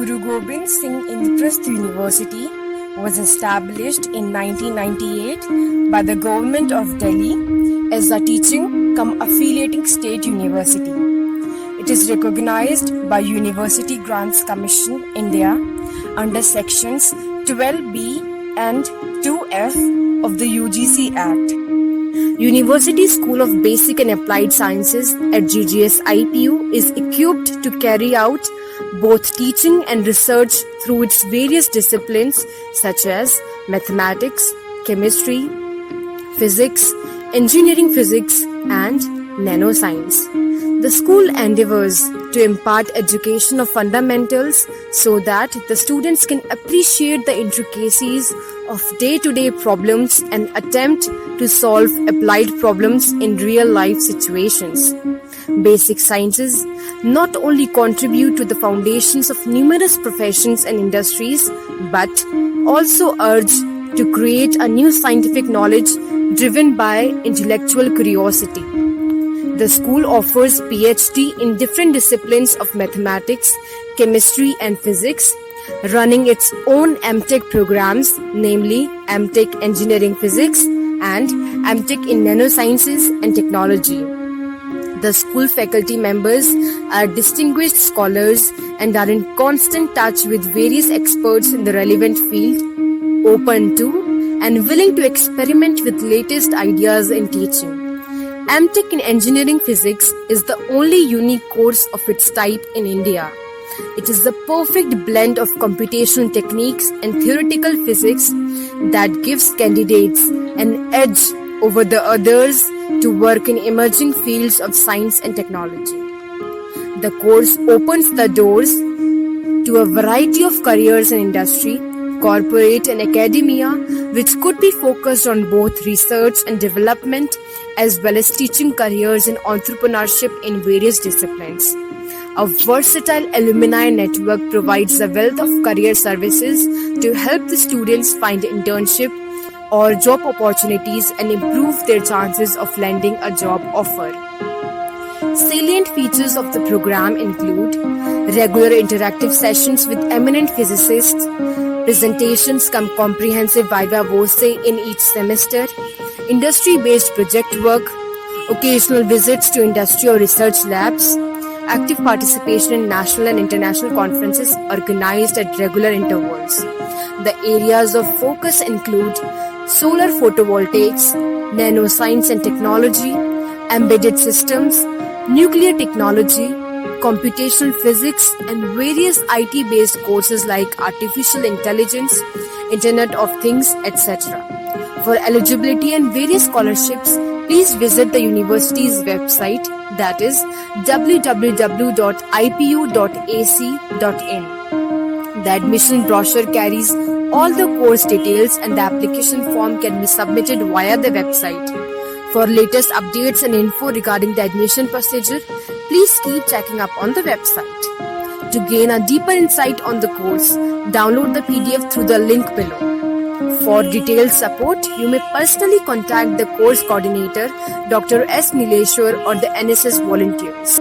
Guru Gobind Singh Indraprasth University was established in 1998 by the Government of Delhi as a teaching cum affiliating state university. It is recognized by University Grants Commission India under sections 12B and 2F of the UGC Act. University School of Basic and Applied Sciences at GGS IPU is equipped to carry out both teaching and research through its various disciplines such as mathematics, chemistry, physics, engineering physics, and nanoscience. The school endeavors to impart education of fundamentals so that the students can appreciate the intricacies of day-to-day problems and attempt to solve applied problems in real-life situations. Basic sciences not only contribute to the foundations of numerous professions and industries, but also urge to create a new scientific knowledge driven by intellectual curiosity. The school offers PhD in different disciplines of mathematics, chemistry, and physics, running its own MTech programs, namely MTech Engineering Physics and MTech in Nanosciences and Technology. The school faculty members are distinguished scholars and are in constant touch with various experts in the relevant field, open to and willing to experiment with latest ideas in teaching. MTech in Engineering Physics is the only unique course of its type in India. It is the perfect blend of computational techniques and theoretical physics that gives candidates an edge over the others to work in emerging fields of science and technology. The course opens the doors to a variety of careers in industry, corporate and academia, which could be focused on both research and development as well as teaching careers in entrepreneurship in various disciplines. A versatile alumni network provides a wealth of career services to help the students find internship or job opportunities and improve their chances of landing a job offer. Salient features of the program include regular interactive sessions with eminent physicists, presentations cum comprehensive viva voce in each semester, industry-based project work, occasional visits to industry or research labs, active participation in national and international conferences organized at regular intervals. The areas of focus include solar photovoltaics, nanoscience and technology, embedded systems, nuclear technology, computational physics, and various IT-based courses like artificial intelligence, Internet of Things, etc. For eligibility and various scholarships, please visit the university's website, that is www.ipu.ac.in. The admission brochure carries all the course details and the application form can be submitted via the website. For latest updates and info regarding the admission procedure, please keep checking up on the website. To gain a deeper insight on the course, download the PDF through the link below. For detailed support, you may personally contact the course coordinator, Dr. S. Nileshwar, or the NSS volunteers.